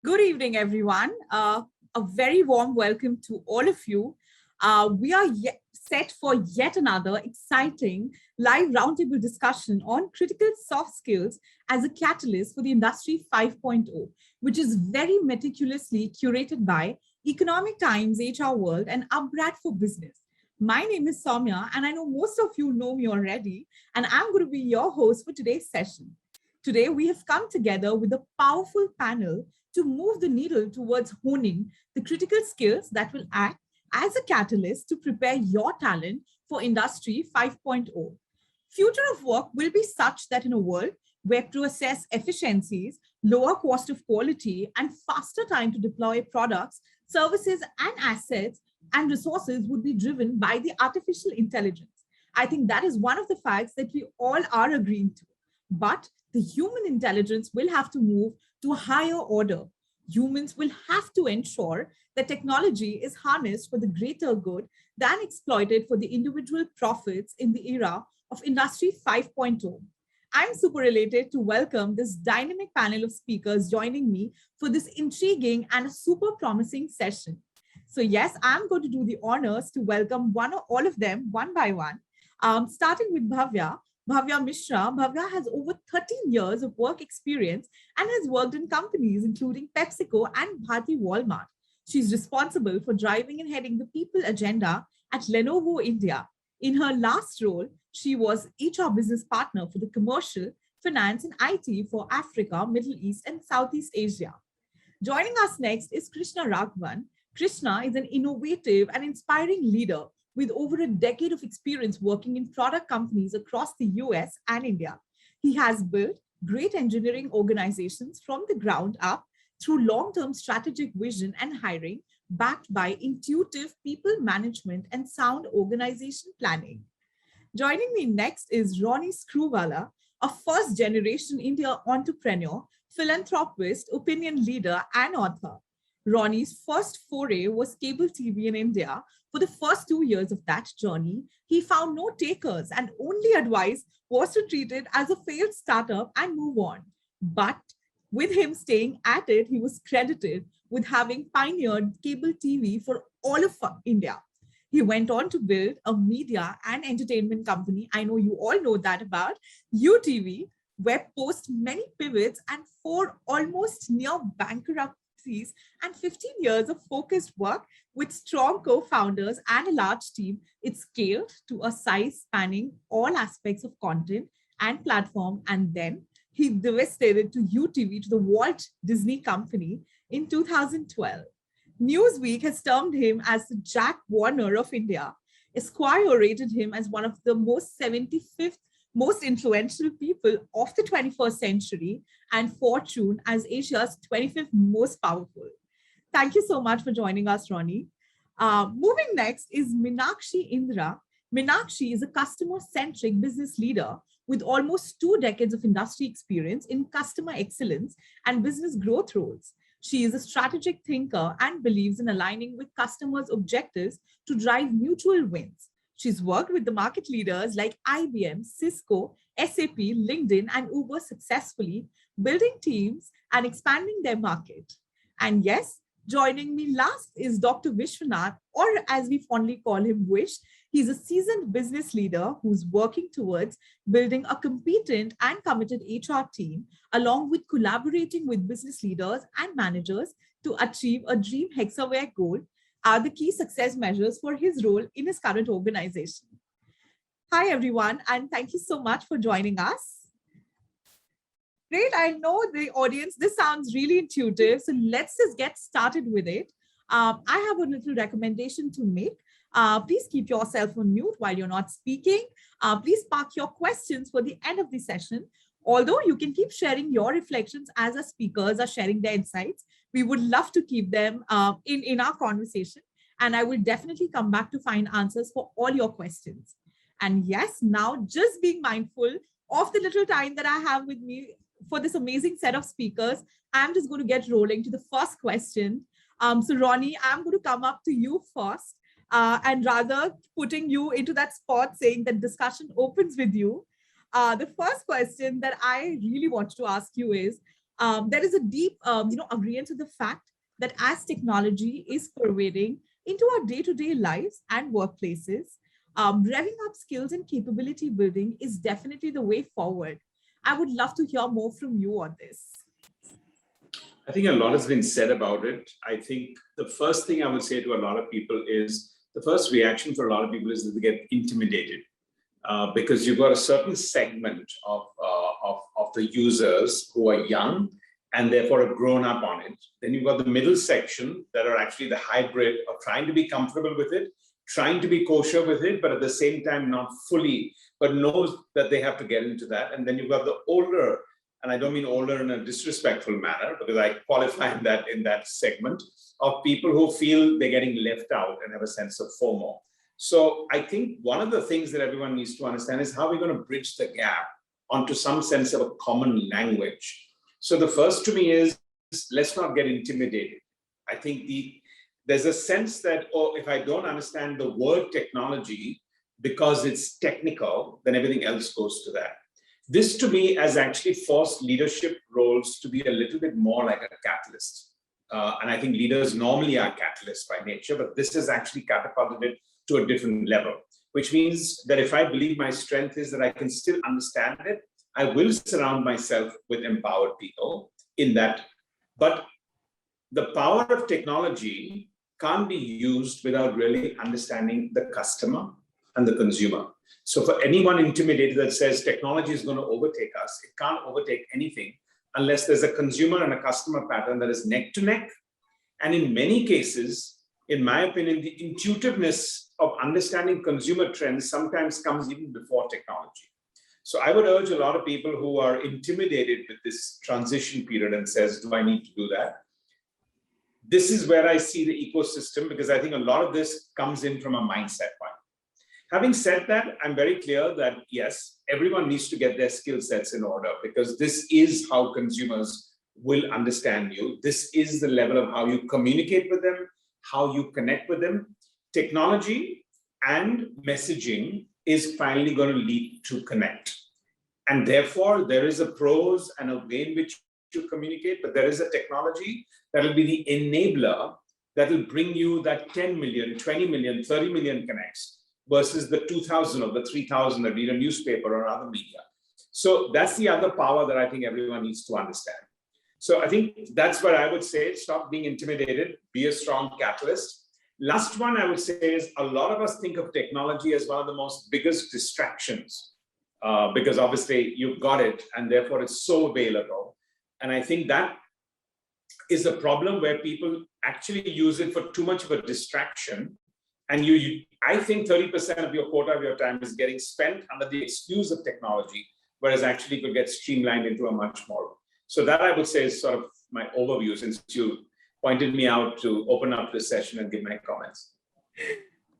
Good evening, everyone. A very warm welcome to all of you. We are set for yet another exciting live roundtable discussion on critical soft skills as a catalyst for the Industry 5.0, which is very meticulously curated by Economic Times, HR World, and Upgrad for Business. My name is Soumya, and I know most of you know me already, and I'm going to be your host for today's session. Today, we have come together with a powerful panel to move the needle towards honing the critical skills that will act as a catalyst to prepare your talent for Industry 5.0. Future of work will be such that in a world where process efficiencies, lower cost of quality, and faster time to deploy products, services, and assets and resources would be driven by the artificial intelligence. I think that is one of the facts that we all are agreeing to. But the human intelligence will have to move to a higher order. Humans will have to ensure that technology is harnessed for the greater good than exploited for the individual profits in the era of Industry 5.0. I'm super elated to welcome this dynamic panel of speakers joining me for this intriguing and a super promising session. So, yes, I'm going to do the honors to welcome all of them one by one, starting with Bhavya. Bhavya Mishra. Bhavya has over 13 years of work experience and has worked in companies including PepsiCo and Bharti Walmart. She's responsible for driving and heading the people agenda at Lenovo India. In her last role, she was HR business partner for the commercial, finance, and IT for Africa, Middle East, and Southeast Asia. Joining us next is Krishna Raghavan. Krishna is an innovative and inspiring leader with over a decade of experience working in product companies across the US and India. He has built great engineering organizations from the ground up through long-term strategic vision and hiring, backed by intuitive people management and sound organization planning. Joining me next is Ronnie Screwvala, a first-generation India entrepreneur, philanthropist, opinion leader, and author. Ronnie's first foray was cable TV in India. For the first 2 years of that journey, he found no takers and only advice was to treat it as a failed startup and move on. But with him staying at it, he was credited with having pioneered cable TV for all of India. He went on to build a media and entertainment company. I know you all know that about UTV, where post many pivots and four almost near bankruptcies and 15 years of focused work with strong co-founders and a large team, it scaled to a size spanning all aspects of content and platform. And then he devastated to UTV, to the Walt Disney Company in 2012. Newsweek has termed him as the Jack Warner of India. Esquire rated him as one of the most 75th most influential people of the 21st century, and Fortune as Asia's 25th most powerful. Thank you so much for joining us, Ronnie. Moving next is Meenakshi Indra. Meenakshi is a customer-centric business leader with almost 2 decades of industry experience in customer excellence and business growth roles. She is a strategic thinker and believes in aligning with customers' objectives to drive mutual wins. She's worked with the market leaders like IBM, Cisco, SAP, LinkedIn, and Uber successfully, building teams and expanding their market. And yes, joining me last is Dr. Vishwanath, or as we fondly call him, Vish. He's a seasoned business leader who's working towards building a competent and committed HR team, along with collaborating with business leaders and managers to achieve a dream Hexaware goal are the key success measures for his role in his current organization. Hi, everyone, and thank you so much for joining us. Great, I know the audience, this sounds really intuitive, so let's just get started with it. I have a little recommendation to make. Please keep yourself on mute while you're not speaking. Please park your questions for the end of the session. Although you can keep sharing your reflections as our speakers are sharing their insights, we would love to keep them in our conversation. And I will definitely come back to find answers for all your questions. And yes, now just being mindful of the little time that I have with me for this amazing set of speakers, I'm just going to get rolling to the first question. So Ronnie, I'm going to come up to you first. And rather putting you into that spot saying that discussion opens with you. The first question that I really want to ask you is, There is a deep, agreement to the fact that as technology is pervading into our day-to-day lives and workplaces, revving up skills and capability building is definitely the way forward. I would love to hear more from you on this. I think a lot has been said about it. I think the first thing I would say to a lot of people is the first reaction for a lot of people is that they get intimidated because you've got a certain segment of the users who are young and therefore have grown up on it. Then you've got the middle section that are actually the hybrid of trying to be comfortable with it, trying to be kosher with it, but at the same time not fully, but knows that they have to get into that. And then you've got the older, and I don't mean older in a disrespectful manner, because I qualify in that segment of people who feel they're getting left out and have a sense of FOMO. So I think one of the things that everyone needs to understand is how we're going to bridge the gap onto some sense of a common language. So the first to me is, let's not get intimidated. I think there's a sense that, oh, if I don't understand the word technology because it's technical, then everything else goes to that. This to me has actually forced leadership roles to be a little bit more like a catalyst. And I think leaders normally are catalysts by nature, but this has actually catapulted it to a different level, which means that if I believe my strength is that I can still understand it, I will surround myself with empowered people in that. But the power of technology can't be used without really understanding the customer and the consumer. So for anyone intimidated that says technology is going to overtake us, it can't overtake anything unless there's a consumer and a customer pattern that is neck to neck. And in many cases, in my opinion, the intuitiveness of understanding consumer trends sometimes comes even before technology. So I would urge a lot of people who are intimidated with this transition period and says, do I need to do that? This is where I see the ecosystem, because I think a lot of this comes in from a mindset point. Having said that, I'm very clear that yes, everyone needs to get their skill sets in order, because this is how consumers will understand you. This is the level of how you communicate with them, how you connect with them. Technology and messaging is finally going to lead to connect. And therefore, there is a pros and a way in which you communicate, but there is a technology that will be the enabler that will bring you that 10 million, 20 million, 30 million connects versus the 2,000 or the 3,000 that read a newspaper or other media. So that's the other power that I think everyone needs to understand. So I think that's what I would say. Stop being intimidated, be a strong catalyst. Last one I would say is a lot of us think of technology as one of the most biggest distractions because obviously you've got it and therefore it's so available. And I think that is a problem where people actually use it for too much of a distraction. And I think 30% of your quota of your time is getting spent under the excuse of technology, whereas actually could get streamlined into a much more. So that I would say is sort of my overview, since you pointed me out to open up this session and give my comments.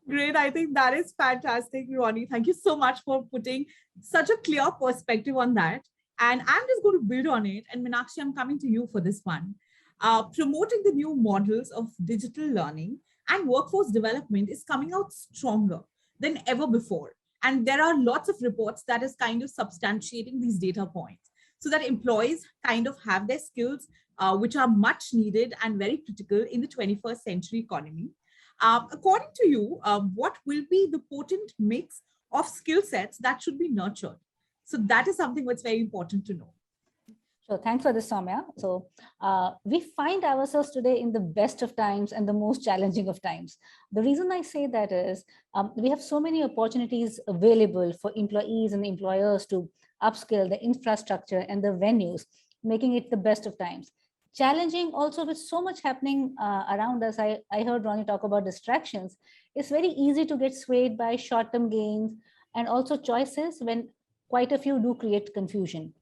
Great. I think that is fantastic, Ronnie. Thank you so much for putting such a clear perspective on that. And I'm just going to build on it. And Meenakshi, I'm coming to you for this one. Promoting the new models of digital learning and workforce development is coming out stronger than ever before. And there are lots of reports that is kind of substantiating these data points so that employees kind of have their skills, which are much needed and very critical in the 21st century economy. According to you, what will be the potent mix of skill sets that should be nurtured? So that is something that's very important to know. So thanks for this, Soumya. So we find ourselves today in the best of times and the most challenging of times. The reason I say that is we have so many opportunities available for employees and employers to upskill the infrastructure and the venues, making it the best of times. Challenging also with so much happening around us. I heard Ronnie talk about distractions. It's very easy to get swayed by short-term gains and also choices when quite a few do create confusion.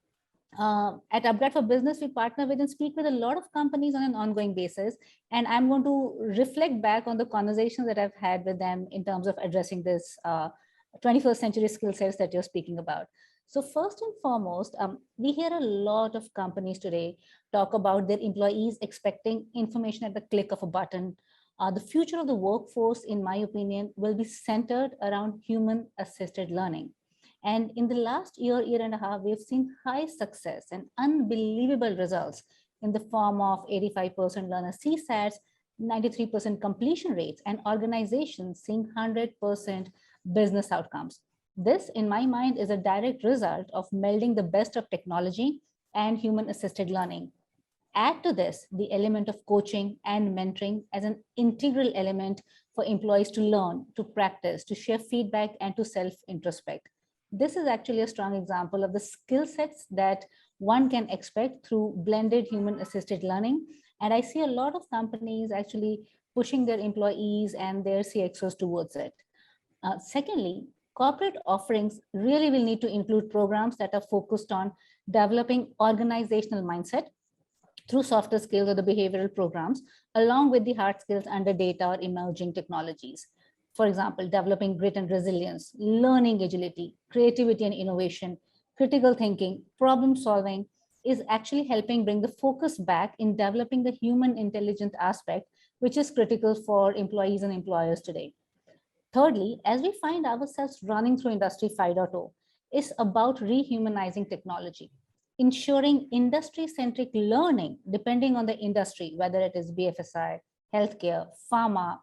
At Upgrade for Business, we partner with and speak with a lot of companies on an ongoing basis. And I'm going to reflect back on the conversations that I've had with them in terms of addressing this 21st century skill sets that you're speaking about. So first and foremost, we hear a lot of companies today talk about their employees expecting information at the click of a button. The future of the workforce, in my opinion, will be centered around human-assisted learning. And in the last year and a half, we've seen high success and unbelievable results in the form of 85% learner CSATs, 93% completion rates, and organizations seeing 100% business outcomes. This, in my mind, is a direct result of melding the best of technology and human-assisted learning. Add to this the element of coaching and mentoring as an integral element for employees to learn, to practice, to share feedback, and to self-introspect. This is actually a strong example of the skill sets that one can expect through blended human-assisted learning. And I see a lot of companies actually pushing their employees and their CXOs towards it. Secondly, corporate offerings really will need to include programs that are focused on developing organizational mindset through softer skills or the behavioral programs, along with the hard skills under data or emerging technologies. For example, developing grit and resilience, learning agility, creativity and innovation, critical thinking, problem solving is actually helping bring the focus back in developing the human intelligence aspect, which is critical for employees and employers today. Thirdly, as we find ourselves running through Industry 5.0, it's about rehumanizing technology, ensuring industry-centric learning, depending on the industry, whether it is BFSI, healthcare, pharma,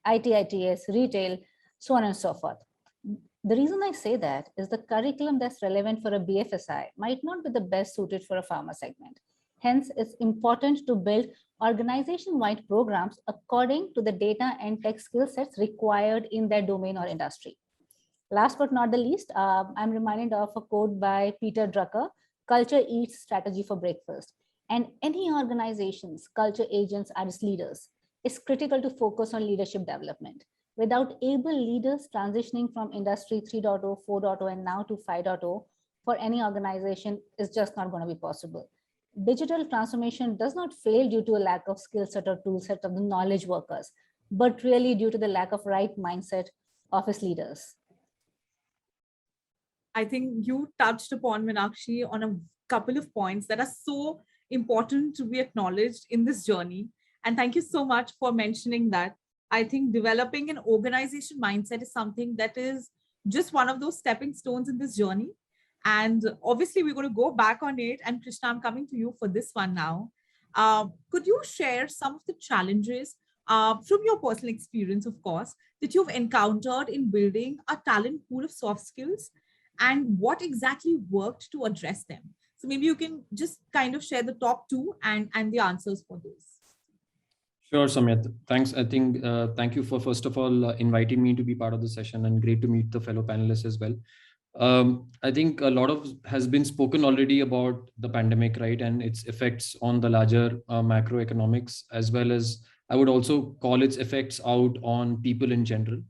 IT/ITS, retail, so on and so forth. The reason I say that is the curriculum that's relevant for a BFSI might not be the best suited for a pharma segment. Hence, it's important to build organization-wide programs according to the data and tech skill sets required in their domain or industry. Last but not the least, I'm reminded of a quote by Peter Drucker, "Culture eats strategy for breakfast." And any organization's culture agents are its leaders. It's critical to focus on leadership development. Without able leaders transitioning from Industry 3.0, 4.0, and now to 5.0 for any organization is just not going to be possible. Digital transformation does not fail due to a lack of skill set or tool set of the knowledge workers, but really due to the lack of right mindset of its leaders. I think you touched upon, Meenakshi, on a couple of points that are so important to be acknowledged in this journey. And thank you so much for mentioning that. I think developing an organization mindset is something that is just one of those stepping stones in this journey. And obviously, we're going to go back on it. And Krishna, I'm coming to you for this one now. Could you share some of the challenges from your personal experience, of course, that you've encountered in building a talent pool of soft skills, and what exactly worked to address them? So maybe you can just kind of share the top two and the answers for those. Sure, Samyat. Thanks. I think, thank you for, first of all, inviting me to be part of the session, and great to meet the fellow panelists as well. I think a lot of has been spoken already about the pandemic, right, and its effects on the larger macroeconomics, as well as I would also call its effects out on people in general.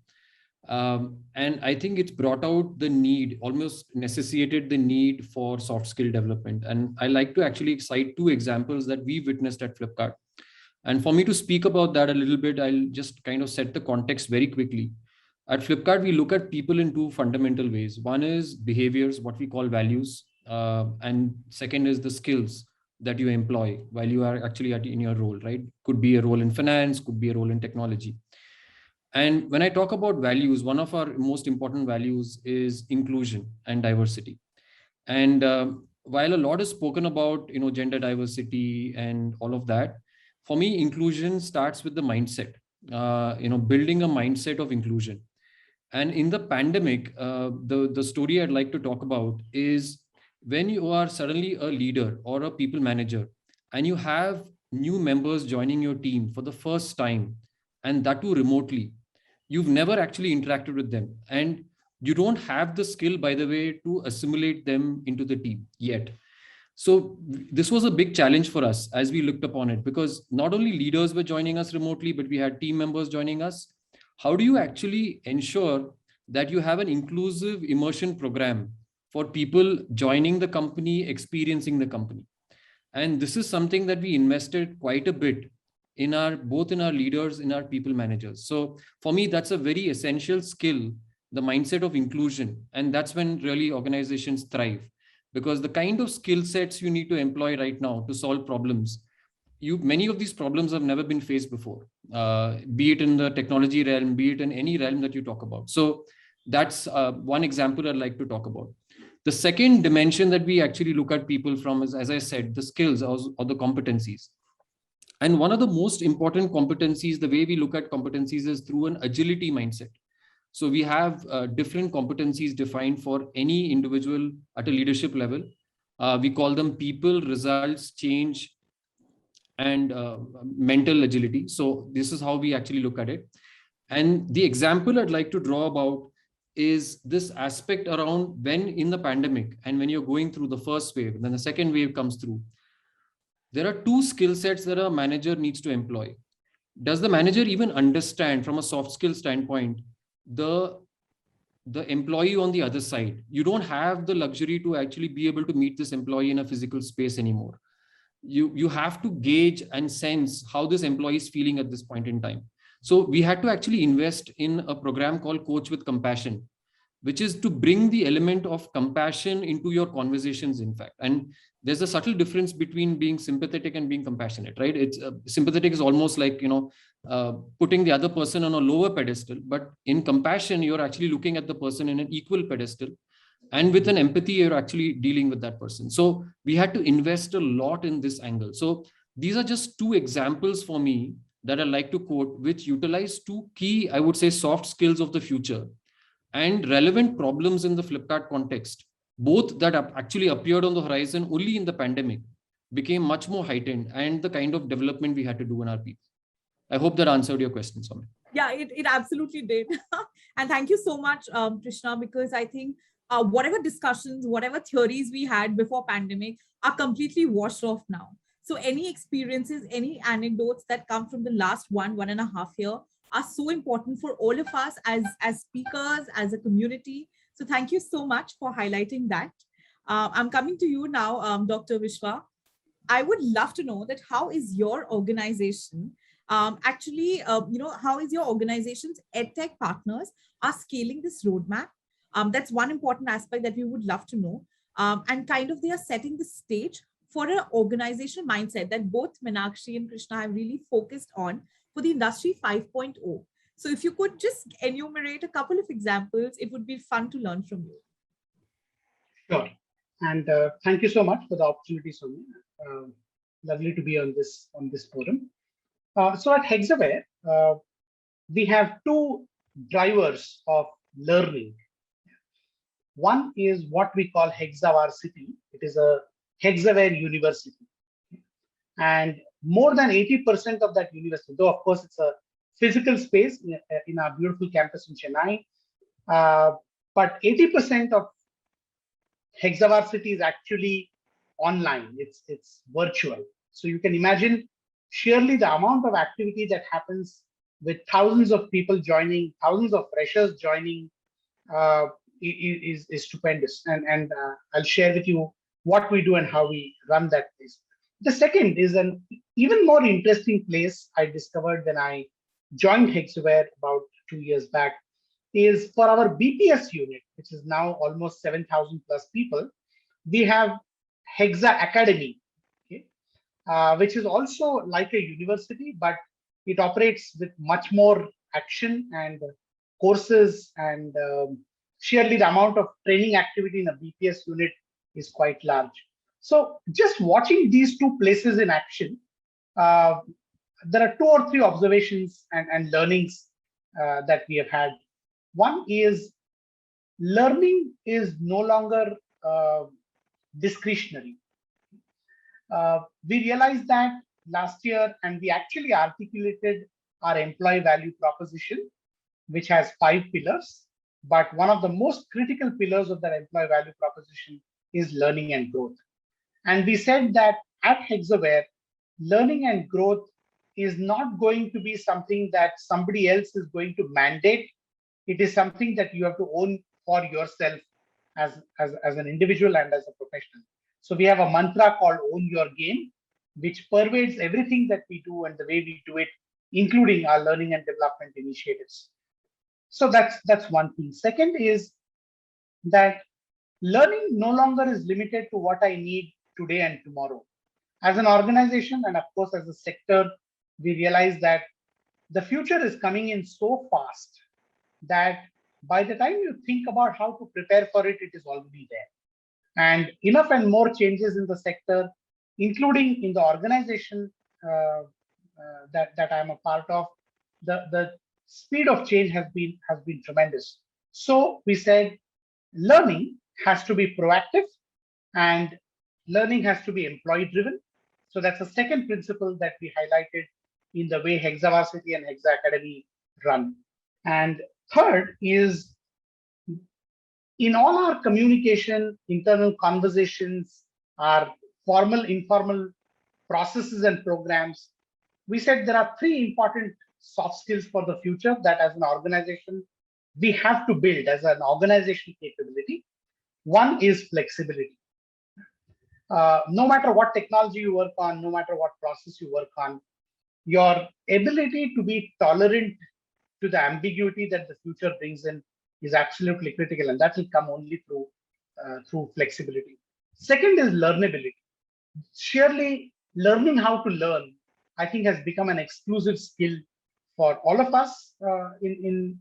And I think it's brought out the need, almost necessitated the need for soft skill development. And I like to actually cite two examples that we witnessed at Flipkart. And for me to speak about that a little bit, I'll just kind of set the context very quickly. At Flipkart, we look at people in two fundamental ways. One is behaviors, what we call values. And second is the skills that you employ while you are actually in your role, right? Could be a role in finance, could be a role in technology. And when I talk about values, one of our most important values is inclusion and diversity. And while a lot is spoken about, gender diversity and all of that, for me, inclusion starts with the mindset, building a mindset of inclusion. And in the pandemic, the story I'd like to talk about is when you are suddenly a leader or a people manager and you have new members joining your team for the first time, and that too remotely, you've never actually interacted with them. And you don't have the skill, by the way, to assimilate them into the team yet. So this was a big challenge for us as we looked upon it, because not only leaders were joining us remotely, but we had team members joining us. How do you actually ensure that you have an inclusive immersion program for people joining the company, experiencing the company? And this is something that we invested quite a bit in both in our leaders, in our people managers. So for me, that's a very essential skill, the mindset of inclusion. And that's when really organizations thrive, because the kind of skill sets you need to employ right now to solve problems, many of these problems have never been faced before, be it in the technology realm, be it in any realm that you talk about. So That's one example I'd like to talk about. The second dimension that we actually look at people from is, as I said, the skills or the competencies. And one of the most important competencies, the way we look at competencies, is through an agility mindset. So we have different competencies defined for any individual at a leadership level. We call them people, results, change, and mental agility. So this is how we actually look at it. And the example I'd like to draw about is this aspect around when in the pandemic and when you're going through the first wave, and then the second wave comes through, there are two skill sets that a manager needs to employ. Does the manager even understand from a soft skill standpoint the employee on the other side? You don't have the luxury to actually be able to meet this employee in a physical space anymore. You have to gauge and sense how this employee is feeling at this point in time. So we had to actually invest in a program called Coach with Compassion, which is to bring the element of compassion into your conversations, in fact. And there's a subtle difference between being sympathetic and being compassionate, right? It's sympathetic is almost like, putting the other person on a lower pedestal, but in compassion, you're actually looking at the person in an equal pedestal. And with an empathy, you're actually dealing with that person. So we had to invest a lot in this angle. So these are just two examples for me that I like to quote, which utilize two key, I would say, soft skills of the future and relevant problems in the Flipkart context, both that actually appeared on the horizon only in the pandemic, became much more heightened, and the kind of development we had to do in our people. I hope that answered your question, Soumya. Yeah, it absolutely did. And thank you so much, Krishna, because I think whatever discussions, whatever theories we had before pandemic are completely washed off now. So any experiences, any anecdotes that come from the last 1.5 year are so important for all of us as speakers, as a community. So thank you so much for highlighting that. I'm coming to you now, Dr. Vishwa. I would love to know that how is your organization how is your organization's EdTech partners are scaling this roadmap? That's one important aspect that we would love to know. And kind of they are setting the stage for an organizational mindset that both Meenakshi and Krishna have really focused on for the industry 5.0. So if you could just enumerate a couple of examples, it would be fun to learn from you. Sure. And thank you so much for the opportunity, Soumya. Lovely to be on this forum. So at Hexaware, we have two drivers of learning. One is what we call Hexaware City. It is a Hexaware University. And more than 80% of that university, though of course it's a physical space in our beautiful campus in Chennai, but 80% of Hexaware City is actually online. It's virtual. So you can imagine surely the amount of activity that happens with thousands of people joining, thousands of freshers joining is stupendous. And I'll share with you what we do and how we run that place. The second is an even more interesting place I discovered when I joined Hexaware about 2 years back, is for our BPS unit, which is now almost 7,000 plus people. We have Hexa Academy, okay, which is also like a university, but it operates with much more action and courses, and surely the amount of training activity in a BPS unit is quite large. So just watching these two places in action, there are 2 or 3 observations and learnings that we have had. One is learning is no longer discretionary. We realized that last year, and we actually articulated our employee value proposition, which has 5 pillars. But one of the most critical pillars of that employee value proposition is learning and growth. And we said that at Hexaware, learning and growth is not going to be something that somebody else is going to mandate. It is something that you have to own for yourself as an individual and as a professional. So we have a mantra called Own Your Game, which pervades everything that we do and the way we do it, including our learning and development initiatives. So that's one thing. Second is that learning no longer is limited to what I need today and tomorrow. As an organization, and of course as a sector, we realize that the future is coming in so fast that by the time you think about how to prepare for it, it is already there. And enough and more changes in the sector, including in the organization that I'm a part of, the speed of change has been tremendous. So we said learning has to be proactive and learning has to be employee driven. So that's the second principle that we highlighted in the way Hexawarsity and Hexa Academy run. And third is, in all our communication, internal conversations, our formal, informal processes and programs, we said there are three important soft skills for the future that as an organization, we have to build as an organization capability. One is flexibility. No matter what technology you work on, no matter what process you work on, your ability to be tolerant to the ambiguity that the future brings in is absolutely critical, and that will come only through flexibility. Second is learnability. Surely learning how to learn, I think, has become an exclusive skill for all of us in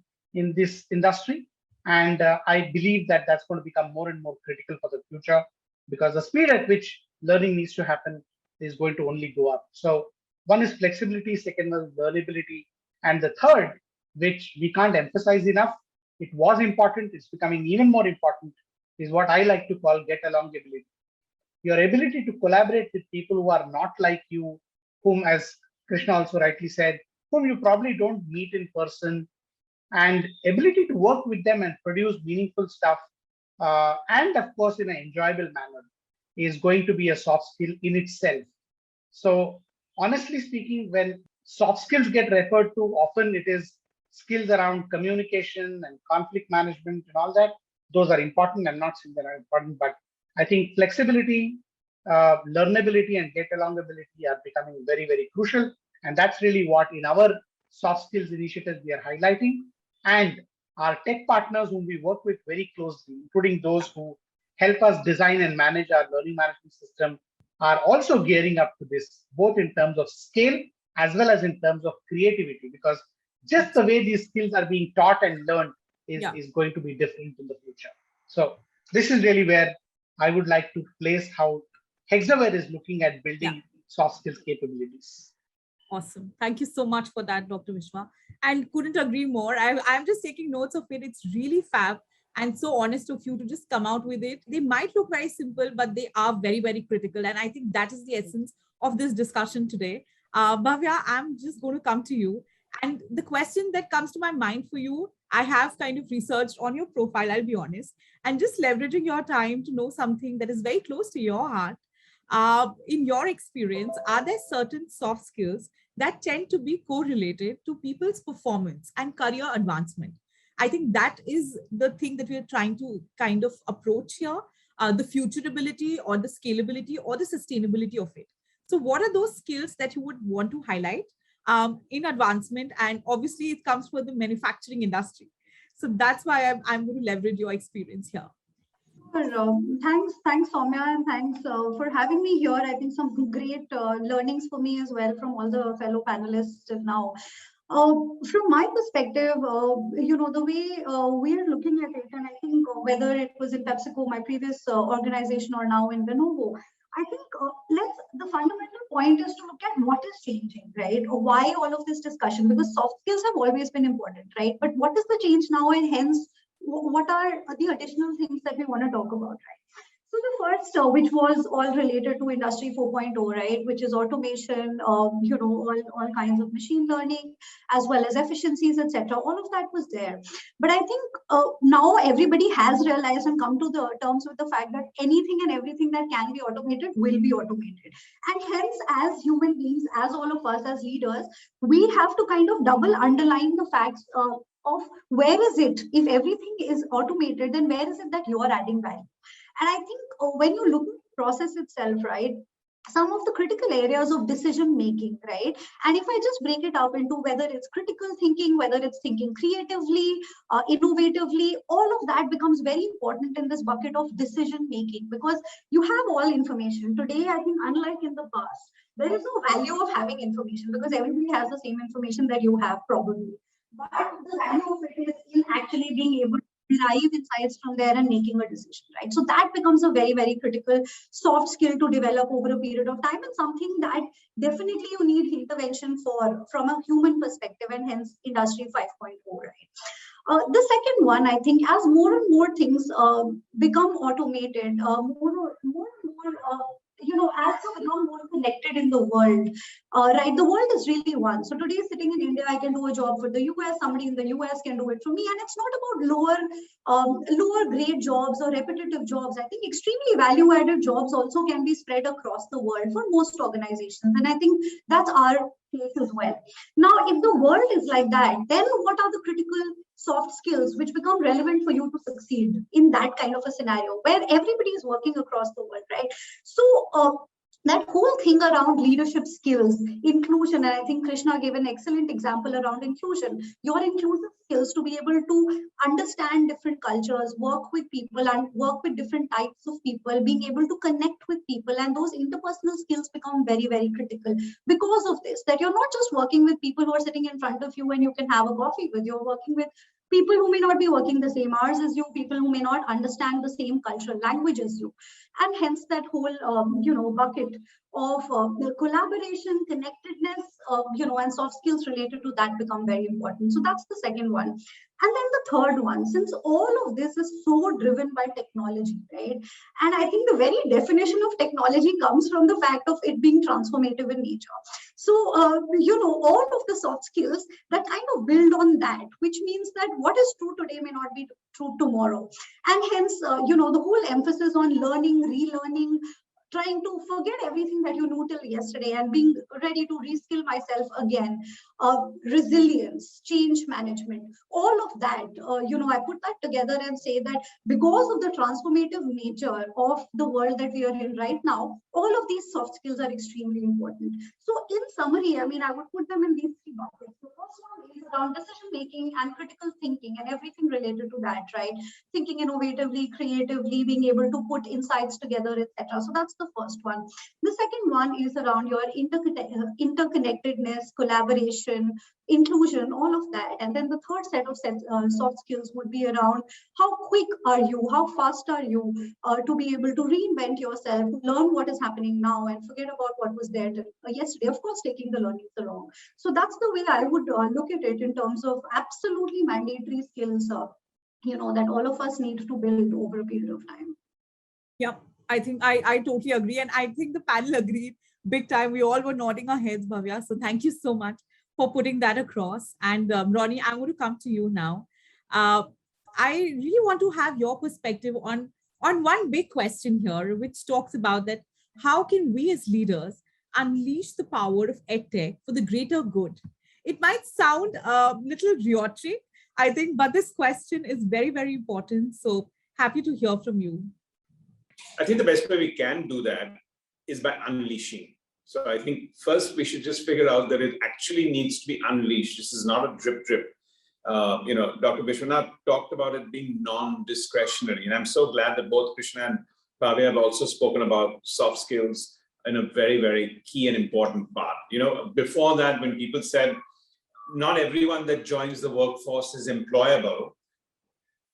this industry, and I believe that that's going to become more and more critical for the future, because the speed at which learning needs to happen is going to only go up. So one is flexibility, second is learnability, and the third, which we can't emphasize enough, it was important, it's becoming even more important, is what I like to call get along ability. Your ability to collaborate with people who are not like you, whom, as Krishna also rightly said, whom you probably don't meet in person, and ability to work with them and produce meaningful stuff, and of course in an enjoyable manner, is going to be a soft skill in itself. So honestly speaking, when soft skills get referred to, often it is skills around communication and conflict management and all that. Those are important. I'm not saying they're important, but I think flexibility, learnability, and get along ability are becoming very, very crucial. And that's really what in our soft skills initiative we are highlighting. And our tech partners whom we work with very closely, including those who help us design and manage our learning management system, are also gearing up to this, both in terms of scale as well as in terms of creativity, because just the way these skills are being taught and learned is going to be different in the future. So this is really where I would like to place how Hexaware is looking at building soft skills capabilities. Awesome. Thank you so much for that, Dr. Vishwa. And couldn't agree more. I'm just taking notes of it. It's really fab and so honest of you to just come out with it. They might look very simple, but they are very, very critical. And I think that is the essence of this discussion today. Bhavya, I'm just going to come to you. And the question that comes to my mind for you, I have kind of researched on your profile, I'll be honest, and just leveraging your time to know something that is very close to your heart. In your experience, are there certain soft skills that tend to be correlated to people's performance and career advancement? I think that is the thing that we are trying to kind of approach here, the futurability or the scalability or the sustainability of it. So what are those skills that you would want to highlight in advancement? And obviously it comes from the manufacturing industry. So that's why I'm going to leverage your experience here. Thanks, Soumya, and thanks for having me here. I think some great learnings for me as well from all the fellow panelists till now. From my perspective, the way we are looking at it, and I think whether it was in PepsiCo, my previous organization, or now in Lenovo, I think the fundamental point is to look at what is changing, right? Or why all of this discussion? Because soft skills have always been important, right? But what is the change now, and hence, what are the additional things that we want to talk about, right? So the first, which was all related to Industry 4.0, right, which is automation, all kinds of machine learning, as well as efficiencies, etc. All of that was there. But I think now everybody has realized and come to the terms with the fact that anything and everything that can be automated will be automated. And hence, as human beings, as all of us as leaders, we have to kind of double underline the facts of where is it, if everything is automated, then where is it that you are adding value? And I think when you look at the process itself, right, some of the critical areas of decision making, right? And if I just break it up into whether it's critical thinking, whether it's thinking creatively, innovatively, all of that becomes very important in this bucket of decision making, because you have all information. Today, I think, unlike in the past, there is no value of having information because everybody has the same information that you have probably. but the value of it is in actually being able to derive insights from there and making a decision, right? So that becomes a very, very critical soft skill to develop over a period of time, and something that definitely you need intervention for from a human perspective, and hence Industry 5.0, right? The second one, I think, as more and more things become automated, more and more, as we become more connected in the world, right? The world is really one. So today, sitting in India, I can do a job for the US. Somebody in the US can do it for me, and it's not about lower grade jobs or repetitive jobs. I think extremely value-added jobs also can be spread across the world for most organizations, and I think that's our case as well. Now, if the world is like that, then what are the critical soft skills which become relevant for you to succeed in that kind of a scenario where everybody is working across the world, right? So that whole thing around leadership skills, inclusion, and I think Krishna gave an excellent example around inclusion. Your inclusive skills to be able to understand different cultures, work with people and work with different types of people, being able to connect with people, and those interpersonal skills become very, very critical because of this, that you're not just working with people who are sitting in front of you and you can have a coffee with. You're working with people who may not be working the same hours as you, people who may not understand the same cultural language as you, and hence that whole bucket of collaboration, connectedness, and soft skills related to that become very important. So that's the second one. And then the third one, since all of this is so driven by technology, right? And I think the very definition of technology comes from the fact of it being transformative in nature. So, all of the soft skills that kind of build on that, which means that what is true today may not be true tomorrow. And hence, the whole emphasis on learning, relearning, trying to forget everything that you knew till yesterday and being ready to reskill myself again, resilience, change management, all of that, I put that together and say that because of the transformative nature of the world that we are in right now, all of these soft skills are extremely important. So in summary, I mean, I would put them in these three buckets. The first one is around decision making and critical thinking and everything related to that, right? Thinking innovatively, creatively, being able to put insights together, etc. So that's the first one. The second one is around your interconnectedness, collaboration, inclusion, all of that. And then the third set of soft skills would be around how quick are you, how fast are you to be able to reinvent yourself, learn what is happening now and forget about what was there yesterday, of course, taking the learnings along. So that's the way I would look at it in terms of absolutely mandatory skills, that all of us need to build over a period of time. Yeah, I think I totally agree. And I think the panel agreed big time. We all were nodding our heads, Bhavya. So thank you so much for putting that across. And Ronnie, I'm going to come to you now. I really want to have your perspective on one big question here, which talks about that how can we as leaders unleash the power of EdTech for the greater good? It might sound a little rhetoric, I think, but this question is very, very important. So happy to hear from you. I think the best way we can do that is by unleashing. So I think first we should just figure out that it actually needs to be unleashed. This is not a drip. Dr. Vishwanath talked about it being non-discretionary. And I'm so glad that both Krishna and Bhavya have also spoken about soft skills in a very, very key and important part. Before that, when people said, not everyone that joins the workforce is employable,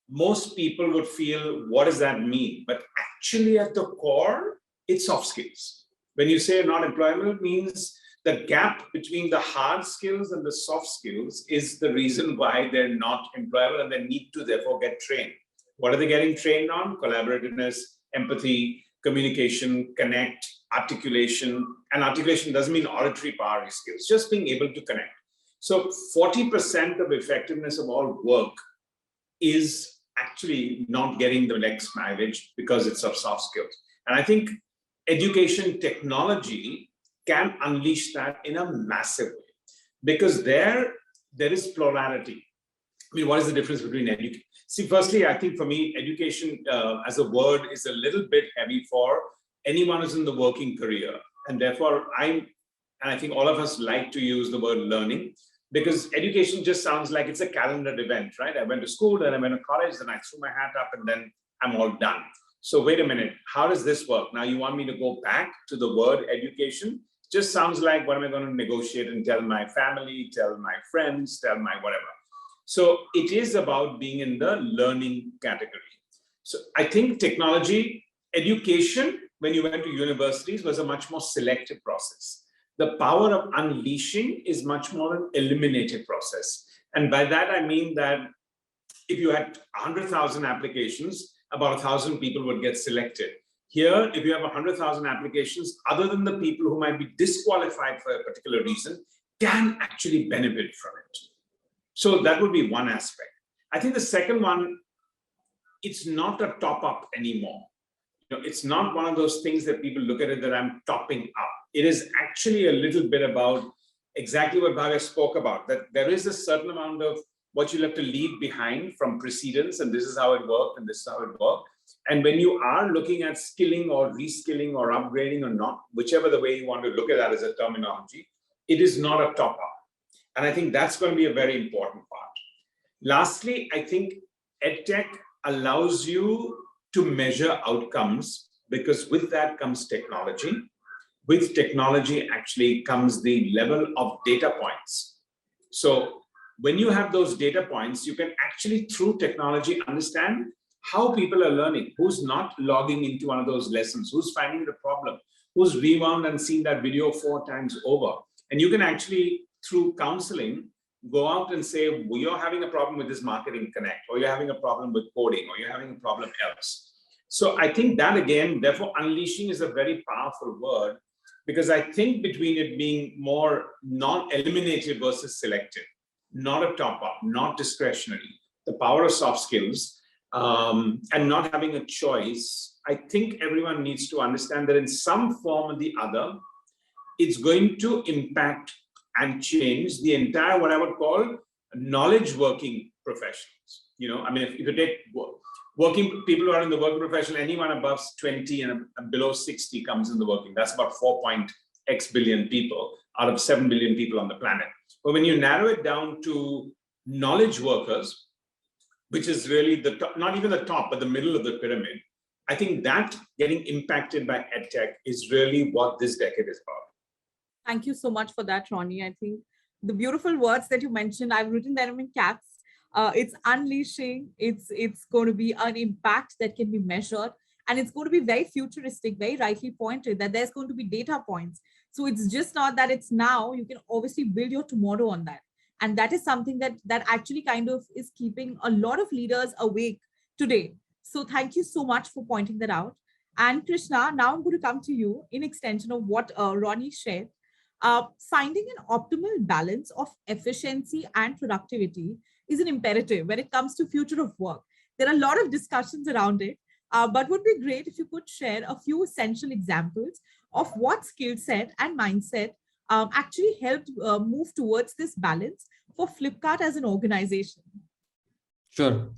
most people would feel, what does that mean? But actually at the core, it's soft skills. When you say not employable, it means the gap between the hard skills and the soft skills is the reason why they're not employable and they need to therefore get trained. What are they getting trained on? Collaborativeness, empathy, communication, connect, articulation. And articulation doesn't mean auditory power skills, just being able to connect. So 40% of effectiveness of all work is actually not getting the next mileage because it's of soft skills. And I think education technology can unleash that in a massive way, because there is plurality. I mean, what is the difference between education? See, firstly, I think for me, education as a word is a little bit heavy for anyone who's in the working career. And therefore, I think all of us like to use the word learning, because education just sounds like it's a calendared event, right? I went to school, then I went to college, then I threw my hat up, and then I'm all done. So wait a minute, how does this work? Now you want me to go back to the word education? Just sounds like, what am I going to negotiate and tell my family, tell my friends, tell my whatever? So it is about being in the learning category. So I think technology, education, when you went to universities, was a much more selective process. The power of unleashing is much more an eliminative process. And by that, I mean that if you had 100,000 applications, about 1,000 people would get selected. Here, if you have 100,000 applications, other than the people who might be disqualified for a particular reason, can actually benefit from it. So that would be one aspect. I think the second one, it's not a top up anymore. It's not one of those things that people look at it that I'm topping up. It is actually a little bit about exactly what Bhavya spoke about, that there is a certain amount of what you'll have to leave behind from precedence, and this is how it worked, and this is how it worked. And when you are looking at skilling or reskilling or upgrading or not, whichever the way you want to look at that as a terminology, it is not a top up. And I think that's going to be a very important part. Lastly, I think EdTech allows you to measure outcomes, because with that comes technology. With technology actually comes the level of data points. So when you have those data points, you can actually, through technology, understand how people are learning, who's not logging into one of those lessons, who's finding the problem, who's rewound and seen that video 4 times over. And you can actually, through counseling, go out and say, well, you're having a problem with this marketing connect, or you're having a problem with coding, or you're having a problem else. So I think that, again, therefore, unleashing is a very powerful word, because I think between it being more non-eliminative versus selective, not a top-up, not discretionary, the power of soft skills, and not having a choice, I think everyone needs to understand that in some form or the other, it's going to impact and change the entire, what I would call, knowledge working professionals. I mean, if you take working people who are in the working profession, anyone above 20 and below 60 comes in the working. That's about 4.x billion people out of 7 billion people on the planet. But when you narrow it down to knowledge workers, which is really the top, not even the top, but the middle of the pyramid, I think that getting impacted by EdTech is really what this decade is about. Thank you so much for that, Ronnie. I think the beautiful words that you mentioned, I've written them in caps. It's unleashing. It's going to be an impact that can be measured, and it's going to be very futuristic, very rightly pointed that there's going to be data points. So it's just not that it's now. You can obviously build your tomorrow on that, and that is something that actually kind of is keeping a lot of leaders awake today. So thank you so much for pointing that out. And Krishna, now I'm going to come to you in extension of what Ronnie shared. Finding an optimal balance of efficiency and productivity is an imperative when it comes to future of work. There are a lot of discussions around it, but would be great if you could share a few essential examples of what skill set and mindset actually helped move towards this balance for Flipkart as an organization. Sure.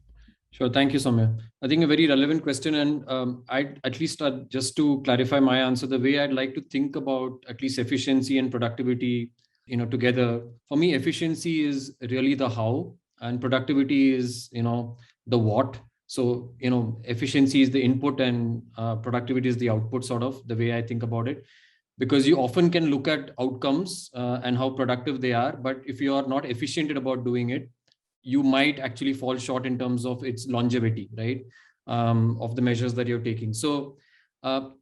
Thank you, Soumya. I think a very relevant question, and I'd at least just to clarify my answer, the way I'd like to think about at least efficiency and productivity, together. For me, efficiency is really the how, and productivity is, the what. So, efficiency is the input, and productivity is the output, sort of the way I think about it. Because you often can look at outcomes and how productive they are, but if you are not efficient about doing it, you might actually fall short in terms of its longevity, right? Of the measures that you're taking. So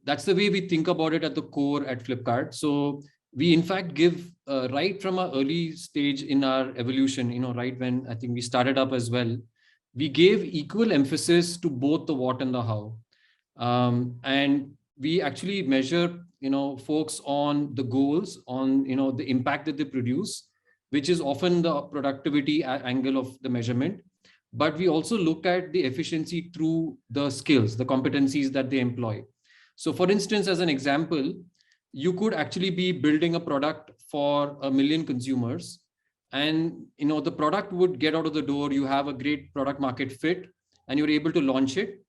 that's the way we think about it at the core at Flipkart. So we in fact give right from an early stage in our evolution, right when I think we started up as well, we gave equal emphasis to both the what and the how. And we actually measure, folks on the goals, on, the impact that they produce, which is often the productivity angle of the measurement. But we also look at the efficiency through the skills, the competencies that they employ. So for instance, as an example, you could actually be building a product for 1 million consumers, and the product would get out of the door, you have a great product market fit, and you're able to launch it,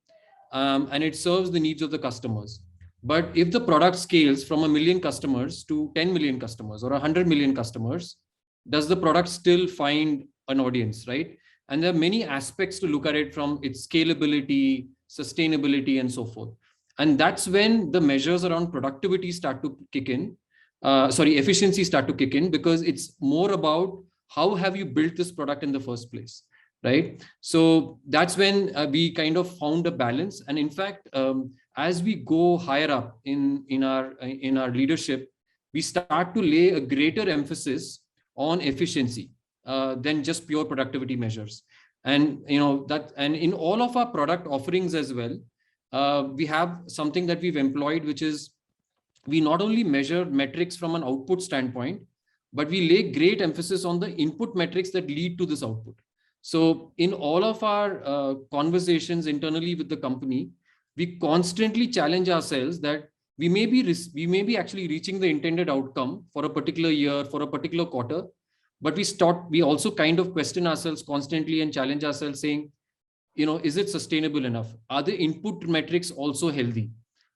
and it serves the needs of the customers. But if the product scales from 1 million customers to 10 million customers or 100 million customers, does the product still find an audience, right? And there are many aspects to look at it, from its scalability, sustainability, and so forth. And that's when the measures around productivity start to kick in. Efficiency start to kick in, because it's more about how have you built this product in the first place? right? So that's when we kind of found a balance. And in fact, as we go higher up in our leadership, we start to lay a greater emphasis on efficiency than just pure productivity measures. And and in all of our product offerings as well, we have something that we've employed, which is we not only measure metrics from an output standpoint, but we lay great emphasis on the input metrics that lead to this output. So in all of our conversations internally with the company, we constantly challenge ourselves that we may be actually reaching the intended outcome for a particular year, for a particular quarter, but we also kind of question ourselves constantly and challenge ourselves, saying, is it sustainable enough? Are the input metrics also healthy?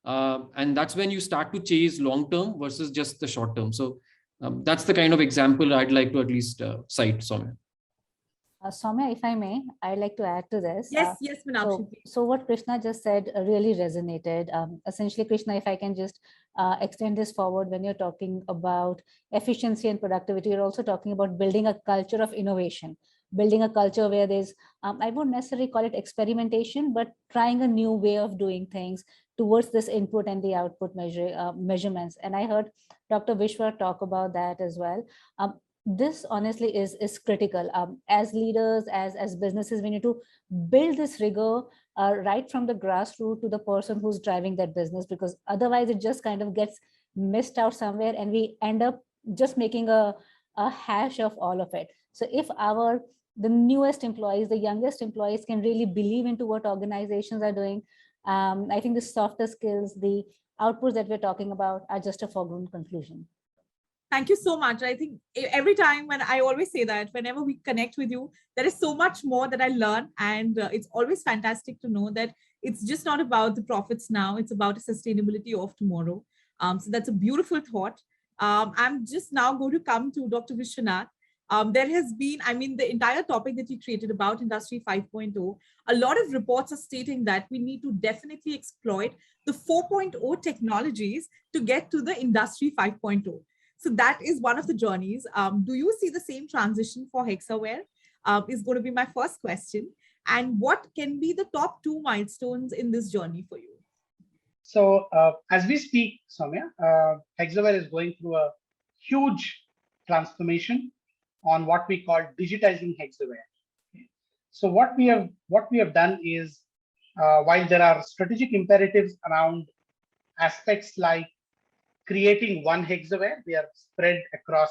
And that's when you start to chase long-term versus just the short-term. So that's the kind of example I'd like to at least cite, Soumya. Soumya, if I may, I'd like to add to this. Yes, Meenakshi. So what Krishna just said really resonated. Essentially, Krishna, if I can just extend this forward, when you're talking about efficiency and productivity, you're also talking about building a culture of innovation, building a culture where there's, I won't necessarily call it experimentation, but trying a new way of doing things towards this input and the output measurements. And I heard Dr. Vishwa talk about that as well. This honestly is critical. As leaders, as businesses, we need to build this rigor right from the grassroots to the person who's driving that business, because otherwise it just kind of gets missed out somewhere and we end up just making a hash of all of it. So if the newest employees, the youngest employees can really believe into what organizations are doing, I think the softer skills, the outputs that we're talking about are just a foregone conclusion. Thank you so much. I think every time when I always say that whenever we connect with you, there is so much more that I learn. And it's always fantastic to know that it's just not about the profits now, it's about the sustainability of tomorrow. So that's a beautiful thought. I'm just now going to come to Dr. Vishwanath. There has been, the entire topic that you created about Industry 5.0, a lot of reports are stating that we need to definitely exploit the 4.0 technologies to get to the Industry 5.0. So that is one of the journeys. Do you see the same transition for Hexaware? Is going to be my first question. And what can be the top 2 milestones in this journey for you? So as we speak, Soumya, Hexaware is going through a huge transformation on what we call digitizing Hexaware. So what we have done is, while there are strategic imperatives around aspects like creating one Hexaware, we are spread across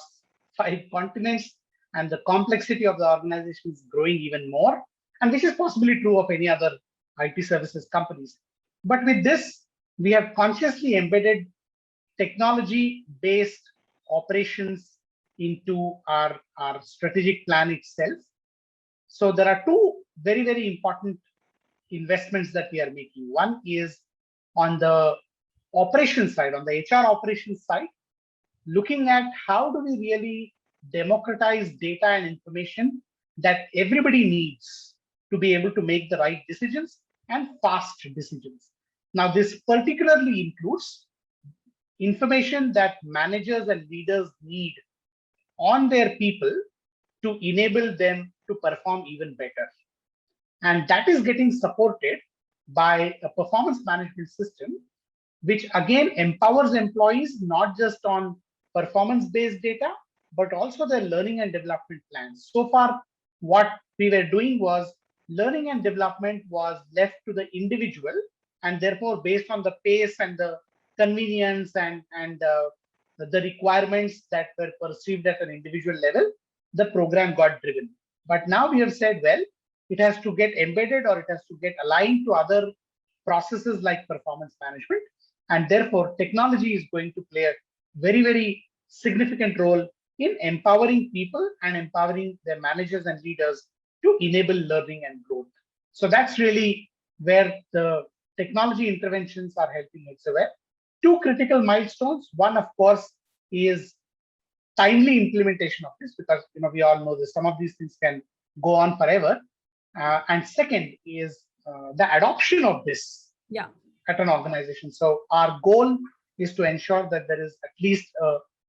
5 continents, and the complexity of the organization is growing even more. And this is possibly true of any other IT services companies. But with this, we have consciously embedded technology-based operations into our strategic plan itself. So there are 2 very, very important investments that we are making. One is on the operations side, on the HR operations side, looking at how do we really democratize data and information that everybody needs to be able to make the right decisions and fast decisions. Now, this particularly includes information that managers and leaders need on their people to enable them to perform even better. And that is getting supported by a performance management system, which again empowers employees not just on performance-based data, but also their learning and development plans. So far, what we were doing was learning and development was left to the individual, and therefore based on the pace and the convenience and the requirements that were perceived at an individual level, the program got driven. But now we have said, well, it has to get embedded or it has to get aligned to other processes like performance management. And therefore, technology is going to play a very, very significant role in empowering people and empowering their managers and leaders to enable learning and growth. So that's really where the technology interventions are helping Hexaware. 2 critical milestones. One, of course, is timely implementation of this, because we all know that some of these things can go on forever. And second is the adoption of this at an organization. So our goal is to ensure that there is at least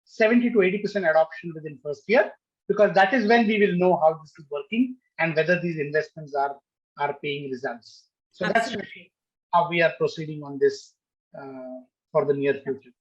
70 to 80% adoption within first year, because that is when we will know how this is working and whether these investments are paying results. So Absolutely. that's really how we are proceeding on this for the near future.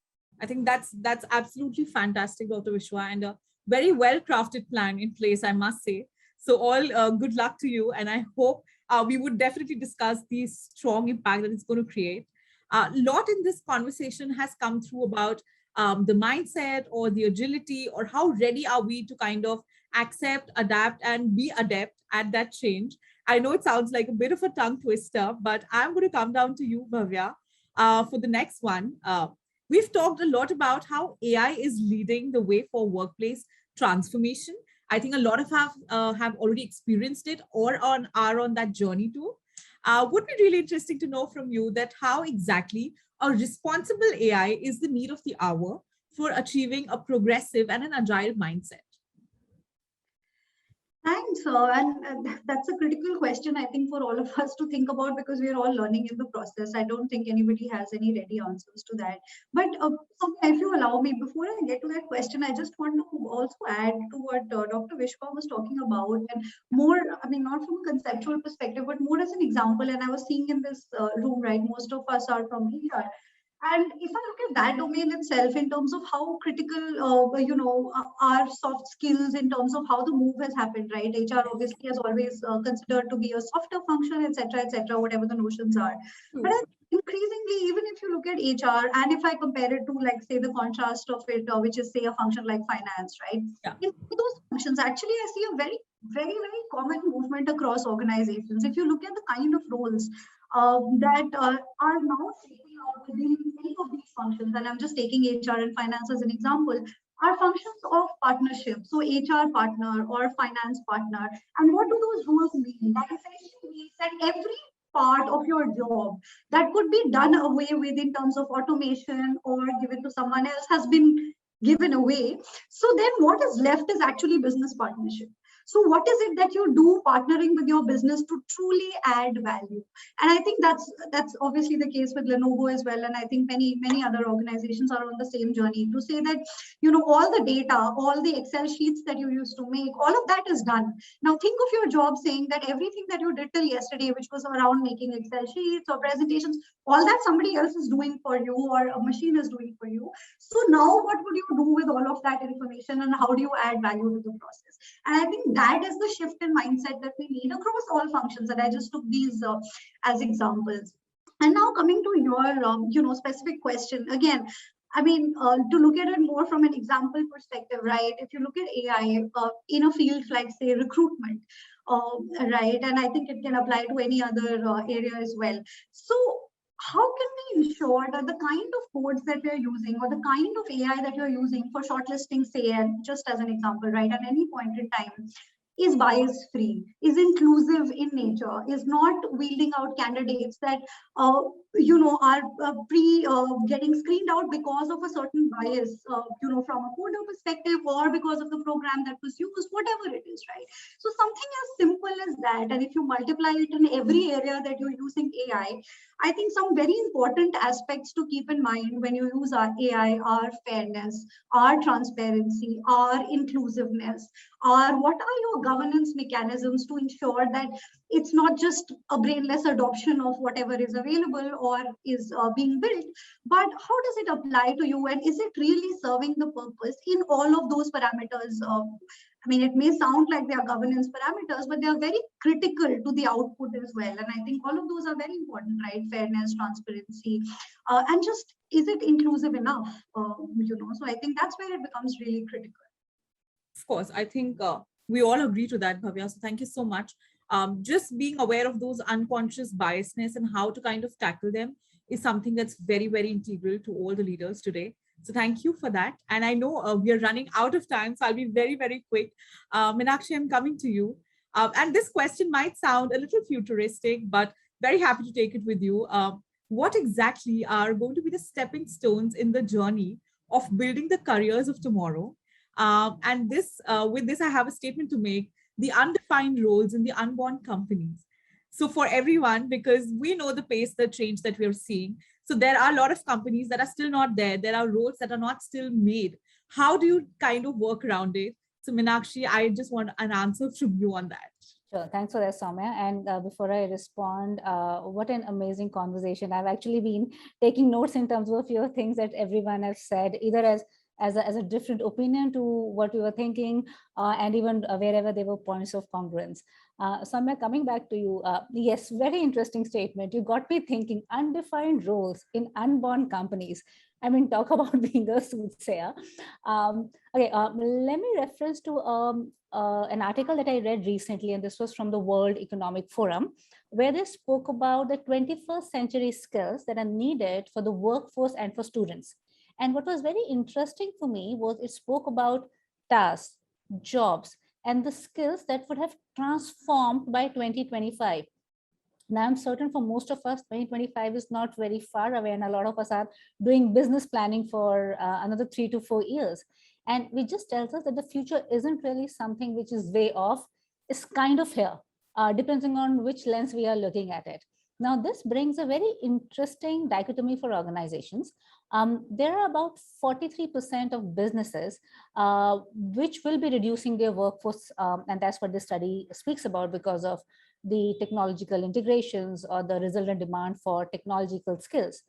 I think that's absolutely fantastic, Dr. Vishwa, and a very well crafted plan in place, I must say. So all good luck to you, and I hope we would definitely discuss the strong impact that it's going to create. A lot in this conversation has come through about the mindset or the agility, or how ready are we to kind of accept, adapt, and be adept at that change. I know it sounds like a bit of a tongue twister, but I'm going to come down to you, Bhavya, for the next one. We've talked a lot about how AI is leading the way for workplace transformation. I think a lot of have already experienced it or are on that journey too. Would be really interesting to know from you that how exactly a responsible AI is the need of the hour for achieving a progressive and an agile mindset. Thanks, and that's a critical question, I think, for all of us to think about, because we are all learning in the process. I don't think anybody has any ready answers to that. But Soumya, if you allow me, before I get to that question, I just want to also add to what Dr. Vishwa was talking about, and more, I mean, not from a conceptual perspective, but more as an example. And I was seeing in this room, right, most of us are from ER. And if I look at that domain itself in terms of how critical, our soft skills in terms of how the move has happened, right? HR obviously has always considered to be a softer function, etc., whatever the notions are. But increasingly, even if you look at HR, and if I compare it to, like, say, the contrast of it, which is, say, a function like finance, right? Yeah. In those functions, actually, I see a very, very, very common movement across organizations. If you look at the kind of roles that are now taking out within any of these functions, and I'm just taking HR and finance as an example, are functions of partnership. So HR partner or finance partner. And what do those roles mean? That essentially means that every part of your job that could be done away with in terms of automation or given to someone else has been given away. So then what is left is actually business partnership. So what is it that you do partnering with your business to truly add value? And I think that's obviously the case with Lenovo as well. And I think many other organizations are on the same journey to say that, all the data, all the Excel sheets that you used to make, all of that is done. Now think of your job saying that everything that you did till yesterday, which was around making Excel sheets or presentations, all that somebody else is doing for you or a machine is doing for you. So now what would you do with all of that information, and how do you add value to the process? And I think that is the shift in mindset that we need across all functions. And I just took these as examples. And now coming to your specific question again. I mean, to look at it more from an example perspective, right? If you look at AI in a field like, say, recruitment, right? And I think it can apply to any other area as well. So how can we ensure that the kind of codes that we're using or the kind of AI that you're using for shortlisting, say, and just as an example, right, at any point in time, is bias free, is inclusive in nature, is not wheeling out candidates that are getting screened out because of a certain bias, from a coder perspective or because of the program that was used, whatever it is, right? So something as simple as that, and if you multiply it in every area that you're using AI, I think some very important aspects to keep in mind when you use our AI are fairness, are transparency, are inclusiveness, are what are your governance mechanisms to ensure that it's not just a brainless adoption of whatever is available or is being built, but how does it apply to you, and is it really serving the purpose in all of those parameters? I mean, it may sound like they are governance parameters, but they are very critical to the output as well. And I think all of those are very important, right? Fairness, transparency, and just, is it inclusive enough? So I think that's where it becomes really critical. Of course, I think we all agree to that, Bhavya. So thank you so much. Just being aware of those unconscious biasness and how to kind of tackle them is something that's very, very integral to all the leaders today. So thank you for that. And I know we are running out of time, so I'll be very, very quick. Meenakshi, I'm coming to you. And this question might sound a little futuristic, but very happy to take it with you. What exactly are going to be the stepping stones in the journey of building the careers of tomorrow? And with this, I have a statement to make: the undefined roles in the unborn companies. So for everyone, because we know the pace, the change that we're seeing. So there are a lot of companies that are still not there. There are roles that are not still made. How do you kind of work around it? So Meenakshi, I just want an answer from you on that. Sure. Thanks for that, Soumya. And before I respond, what an amazing conversation. I've actually been taking notes in terms of a few things that everyone has said, either as a different opinion to what we were thinking, and even wherever there were points of congruence. Soumya, coming back to you, yes, very interesting statement. You got me thinking undefined roles in unborn companies. I mean, talk about being a soothsayer. Okay, let me reference to an article that I read recently, and this was from the World Economic Forum, where they spoke about the 21st century skills that are needed for the workforce and for students. And what was very interesting for me was it spoke about tasks, jobs, and the skills that would have transformed by 2025. Now, I'm certain for most of us, 2025 is not very far away, and a lot of us are doing business planning for another 3 to 4 years. And it just tells us that the future isn't really something which is way off, it's kind of here, depending on which lens we are looking at it. Now, this brings a very interesting dichotomy for organizations. There are about 43% of businesses which will be reducing their workforce, and that's what this study speaks about because of the technological integrations or the resultant demand for technological skills.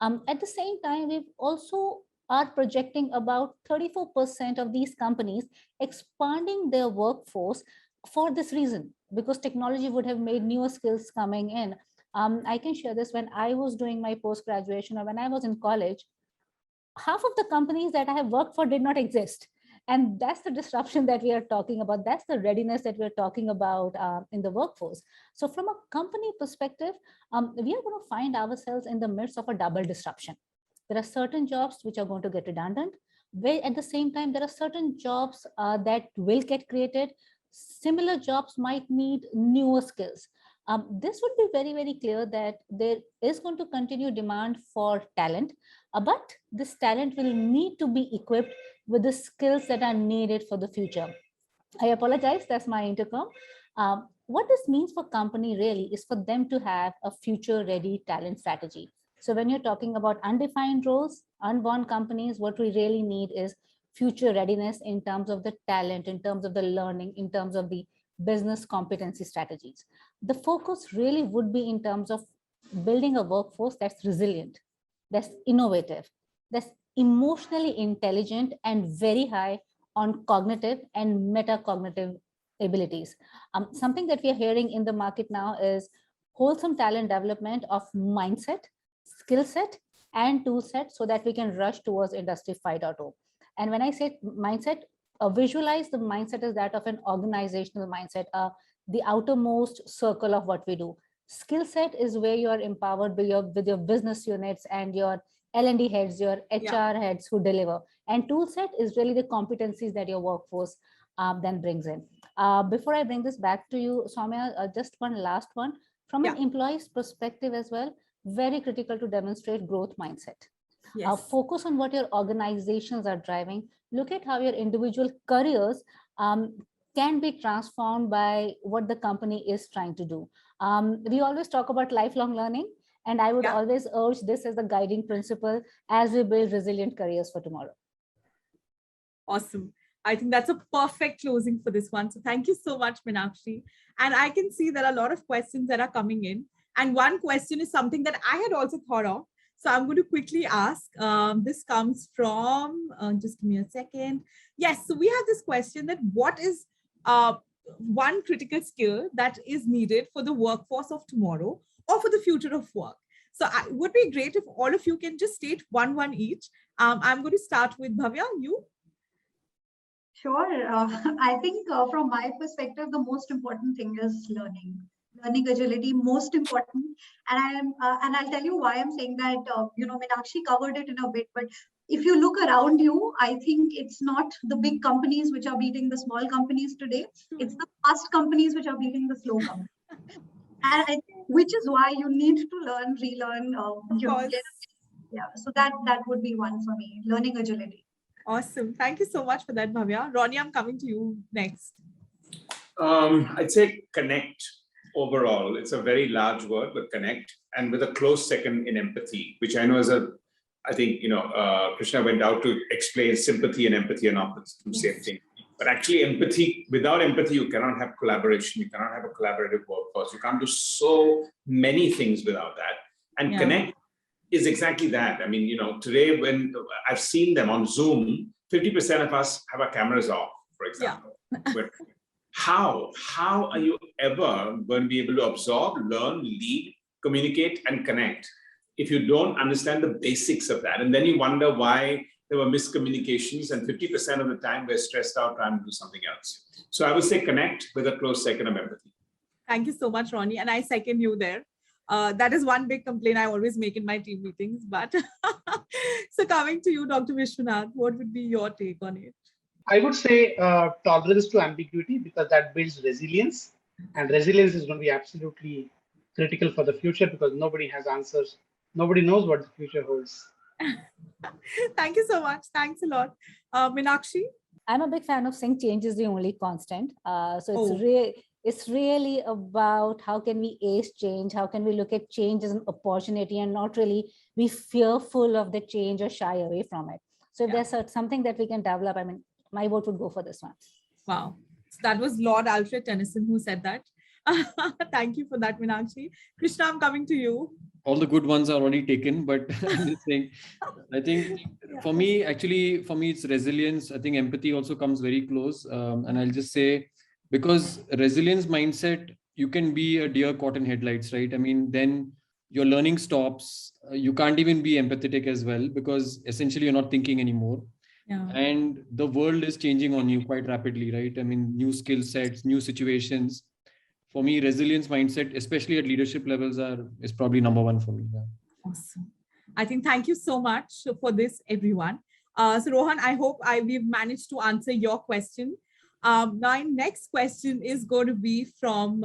At the same time, we also are projecting about 34% of these companies expanding their workforce for this reason, because technology would have made newer skills coming in. I can share this. When I was doing my post-graduation or when I was in college, half of the companies that I have worked for did not exist. And that's the disruption that we are talking about. That's the readiness that we're talking about in the workforce. So from a company perspective, we are going to find ourselves in the midst of a double disruption. There are certain jobs which are going to get redundant, where at the same time, there are certain jobs that will get created. Similar jobs might need newer skills. This would be very, very clear that there is going to continue demand for talent, but this talent will need to be equipped with the skills that are needed for the future. I apologize, that's my intercom. What this means for company really is for them to have a future ready talent strategy. So when you're talking about undefined roles, unborn companies, what we really need is future readiness in terms of the talent, in terms of the learning, in terms of the business competency strategies. The focus really would be in terms of building a workforce that's resilient, that's innovative, that's emotionally intelligent and very high on cognitive and metacognitive abilities. Something that we are hearing in the market now is wholesome talent development of mindset, skill set, and tool set so that we can rush towards Industry 5.0. And when I say mindset, visualize the mindset as that of an organizational mindset, the outermost circle of what we do. Skill set is where you are empowered with your business units and your L&D heads, your HR heads who deliver. And tool set is really the competencies that your workforce then brings in. Before I bring this back to you, Soumya, just one last one. From an employee's perspective as well, very critical to demonstrate growth mindset. Focus on what your organizations are driving. Look at how your individual careers can be transformed by what the company is trying to do. We always talk about lifelong learning, and I would always urge this as the guiding principle as we build resilient careers for tomorrow. Awesome. I think that's a perfect closing for this one. So thank you so much, Meenakshi. And I can see there are a lot of questions that are coming in. And one question is something that I had also thought of. So I'm going to quickly ask. This comes from, just give me a second. Yes, so we have this question that what is one critical skill that is needed for the workforce of tomorrow or for the future of work? So it would be great if all of you can just state one each. I'm going to start with Bhavya, you. Sure. I think from my perspective, the most important thing is learning agility, most important. And I'll tell you why I'm saying that. Meenakshi covered it in a bit, but if you look around you, I think it's not the big companies which are beating the small companies today. It's the fast companies which are beating the slow companies. And which is why you need to learn, relearn. So that would be one for me. Learning agility. Awesome. Thank you so much for that, Bhavya. Ronnie, I'm coming to you next. I'd say connect overall. It's a very large word, but connect, and with a close second in empathy, which I know is I think, Krishna went out to explain sympathy and empathy are not the same thing. But actually empathy, without empathy, you cannot have collaboration. You cannot have a collaborative workforce. You can't do so many things without that. And connect is exactly that. I mean, today when I've seen them on Zoom, 50% of us have our cameras off, for example. But how are you ever going to be able to absorb, learn, lead, communicate, and connect if you don't understand the basics of that? And then you wonder why there were miscommunications, and 50% of the time we're stressed out trying to do something else. So I would say connect with a close second of empathy. Thank you so much, Ronnie. And I second you there. That is one big complaint I always make in my team meetings. But so coming to you, Dr. Vishwanath, what would be your take on it? I would say tolerance to ambiguity, because that builds resilience, and resilience is going to be absolutely critical for the future, because nobody has answers. Nobody knows what the future holds. Thank you so much. Thanks a lot. Meenakshi? I'm a big fan of saying change is the only constant. It's really about how can we ace change? How can we look at change as an opportunity and not really be fearful of the change or shy away from it? So if there's something that we can develop, I mean, my vote would go for this one. Wow. So that was Lord Alfred Tennyson who said that. Thank you for that, Meenakshi. Krishna, I'm coming to you. All the good ones are already taken, but I'm just saying, I think for me, it's resilience. I think empathy also comes very close. And I'll just say, because resilience mindset, you can be a deer caught in headlights, right? I mean, then your learning stops. You can't even be empathetic as well, because essentially you're not thinking anymore. Yeah. And the world is changing on you quite rapidly, right? I mean, new skill sets, new situations. For me, resilience mindset, especially at leadership levels, is probably number one for me. Yeah. Awesome. I think thank you so much for this, everyone. So Rohan, I hope we've managed to answer your question. My next question is going to be from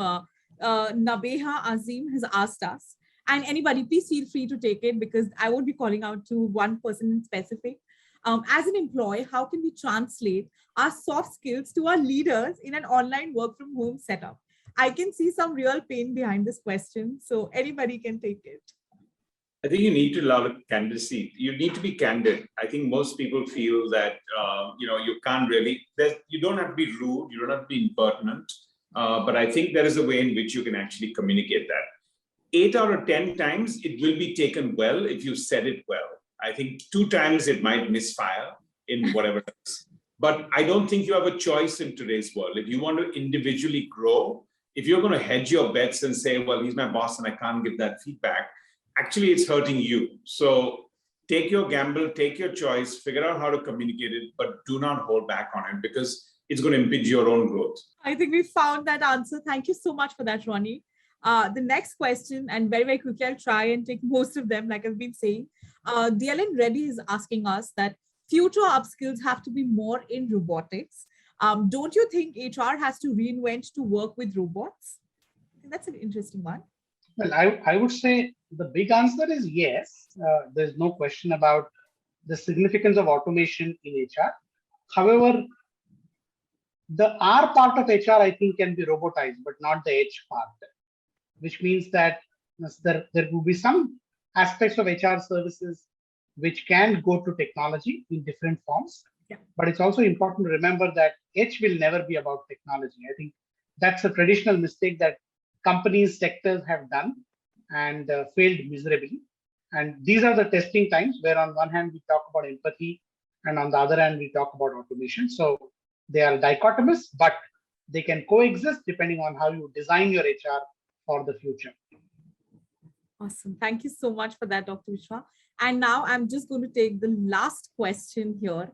Nabeha Azim has asked us. And anybody, please feel free to take it, because I won't be calling out to one person in specific. As an employee, how can we translate our soft skills to our leaders in an online work from home setup? I can see some real pain behind this question, so anybody can take it. I think you need to allow candidacy. You need to be candid. I think most people feel that you can't really. You don't have to be rude. You don't have to be impertinent. But I think there is a way in which you can actually communicate that. 8 out of 10 times, it will be taken well if you said it well. I think 2 times it might misfire in whatever it is. But I don't think you have a choice in today's world. If you want to individually grow, if you're going to hedge your bets and say, well, he's my boss and I can't give that feedback, actually it's hurting you. So take your gamble, take your choice, figure out how to communicate it, but do not hold back on it, because it's going to impede your own growth. I think we found that answer. Thank you so much for that, Ronnie. The next question, and very, very quickly, I'll try and take most of them, like I've been saying. DLN Reddy is asking us that future upskills have to be more in robotics. Don't you think HR has to reinvent to work with robots? I think that's an interesting one. Well, I would say the big answer is yes. There's no question about the significance of automation in HR. However, the R part of HR, I think, can be robotized, but not the H part, which means that there will be some aspects of HR services which can go to technology in different forms. Yeah. But it's also important to remember that H will never be about technology. I think that's a traditional mistake that companies, sectors have done and failed miserably. And these are the testing times where on one hand we talk about empathy and on the other hand we talk about automation. So they are dichotomous, but they can coexist depending on how you design your HR for the future. Awesome. Thank you so much for that, Dr. Vishwa. And now I'm just going to take the last question here.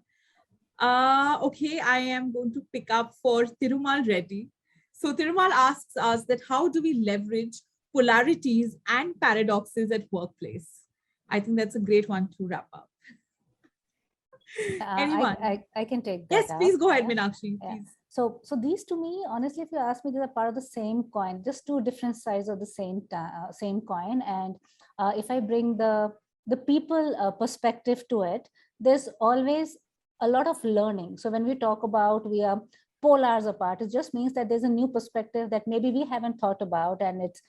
Okay, I am going to pick up for Thirumal Reddy. So Thirumal asks us that how do we leverage polarities and paradoxes at workplace? I think that's a great one to wrap up. Anyone? I can take that. Yes, please go ahead, Meenakshi. Yeah. Please. So these to me, honestly, if you ask me, they're part of the same coin, just 2 different sides of the same coin. And if I bring the people perspective to it, there's always a lot of learning. So when we talk about we are polars apart, it just means that there's a new perspective that maybe we haven't thought about, and it's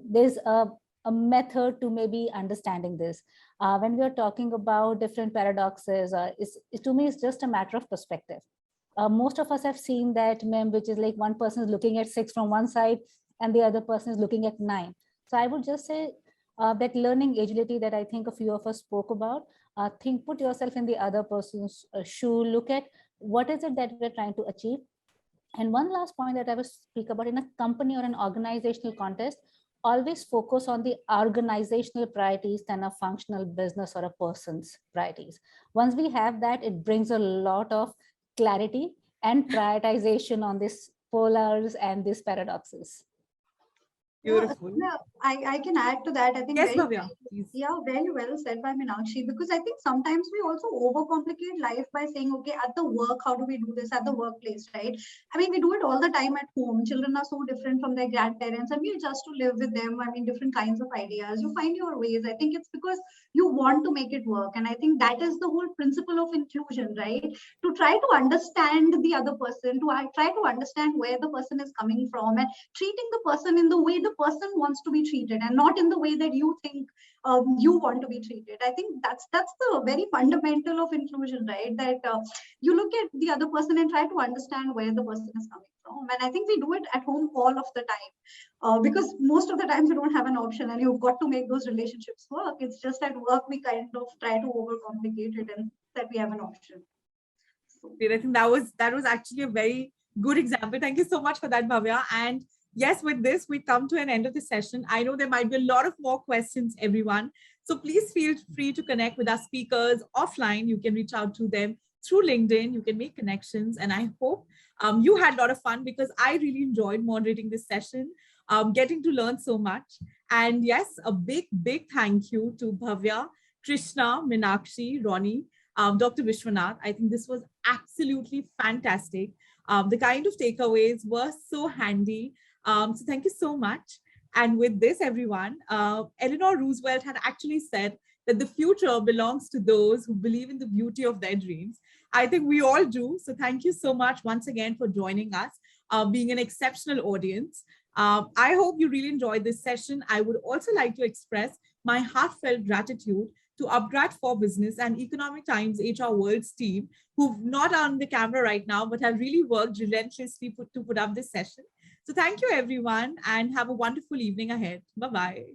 there's a method to maybe understanding this. When we are talking about different paradoxes, to me, it's just a matter of perspective. Most of us have seen that meme, which is like one person is looking at 6 from one side and the other person is looking at 9. So I would just say that learning agility that I think a few of us spoke about, put yourself in the other person's shoe, look at what is it that we're trying to achieve. And one last point that I will speak about, in a company or an organizational context, always focus on the organizational priorities than a functional business or a person's priorities. Once we have that, it brings a lot of clarity and prioritization on these polars and these paradoxes. Beautiful. Yeah, I can add to that. I think Yes, very Bhavya, please. Yeah, very well said by Meenakshi, because I think sometimes we also overcomplicate life by saying, okay, at the work, how do we do this at the workplace, right? I mean, we do it all the time at home. Children are so different from their grandparents and we adjust to live with them. I mean, different kinds of ideas. You find your ways. I think it's because you want to make it work. And I think that is the whole principle of inclusion, right? To try to understand the other person, to try to understand where the person is coming from and treating the person in the way the person wants to be treated and not in the way that you think you want to be treated. I think that's the very fundamental of inclusion, right? That you look at the other person and try to understand where the person is coming from. And I think we do it at home all of the time because most of the times we don't have an option and you've got to make those relationships work. It's just at work we kind of try to overcomplicate it and that we have an option. So. I think that was actually a very good example. Thank you so much for that, Bhavya. And yes, with this, we come to an end of the session. I know there might be a lot of more questions, everyone. So please feel free to connect with our speakers offline. You can reach out to them through LinkedIn. You can make connections. And I hope you had a lot of fun because I really enjoyed moderating this session, getting to learn so much. And yes, a big, big thank you to Bhavya, Krishna, Meenakshi, Ronnie, Dr. Vishwanath. I think this was absolutely fantastic. The kind of takeaways were so handy. So thank you so much. And with this, everyone, Eleanor Roosevelt had actually said that the future belongs to those who believe in the beauty of their dreams. I think we all do. So thank you so much once again for joining us, being an exceptional audience. I hope you really enjoyed this session. I would also like to express my heartfelt gratitude to Upgrad for Business and EconomicTimes HR World's team, who've not on the camera right now, but have really worked relentlessly to put up this session. So thank you, everyone, and have a wonderful evening ahead. Bye-bye.